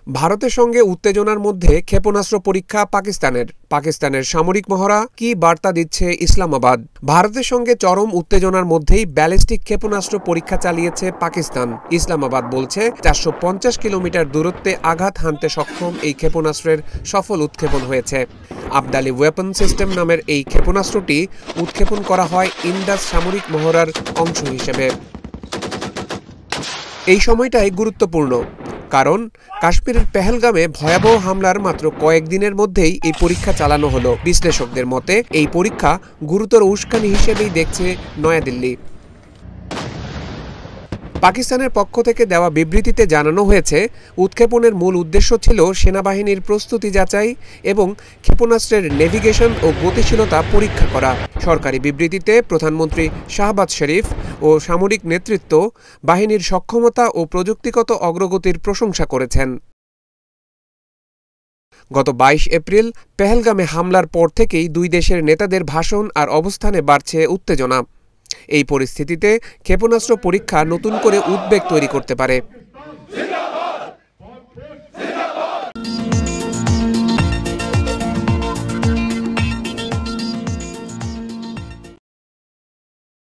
ভারতের সঙ্গে উত্তেজনার মধ্যে ক্ষেপণাস্ত্র পরীক্ষা পাকিস্তানের সামরিক মহড়া কি বার্তা দিচ্ছে ইসলামাবাদ? ভারতের সঙ্গে চরম উত্তেজনার মধ্যেই ব্যালিস্টিক ক্ষেপণাস্ত্র পরীক্ষা চালিয়েছে পাকিস্তান। ইসলামাবাদ বলছে 450 কিলোমিটার দূরত্বে আঘাত হানতে সক্ষম এই ক্ষেপণাস্ত্রের সফল উৎক্ষেপণ হয়েছে। আবদালি ওয়েপন সিস্টেম নামের এই ক্ষেপণাস্ত্রটি উৎক্ষেপণ করা হয় ইন্ডাস সামরিক মহড়ার অংশ হিসেবে। এই সময়টাই গুরুত্বপূর্ণ, কারণ কাশ্মীরের পেহেলগামে ভয়াবহ হামলার মাত্র কয়েকদিনের মধ্যেই এই পরীক্ষা চালানো হলো। বিশ্লেষকদের মতে এই পরীক্ষা গুরুতর উস্কানি হিসেবেই দেখছে নয়াদিল্লি। পাকিস্তানের পক্ষ থেকে দেওয়া বিবৃতিতে জানানো হয়েছে, উৎক্ষেপণের মূল উদ্দেশ্য ছিল সেনাবাহিনীর প্রস্তুতি যাচাই এবং ক্ষেপণাস্ত্রের নেভিগেশন ও গতিশীলতা পরীক্ষা করা। সরকারি বিবৃতিতে প্রধানমন্ত্রী শাহবাজ শরীফ ও সামরিক নেতৃত্ব বাহিনীর সক্ষমতা ও প্রযুক্তিগত অগ্রগতির প্রশংসা করেছেন। গত 22 এপ্রিল পেহেলগামে হামলার পর থেকেই দুই দেশের নেতাদের ভাষণ আর অবস্থানে বাড়ছে উত্তেজনা। এই পরিস্থিতিতে ক্ষেপণাস্ত্র পরীক্ষা নতুন করে উদ্বেগ তৈরি করতে পারে।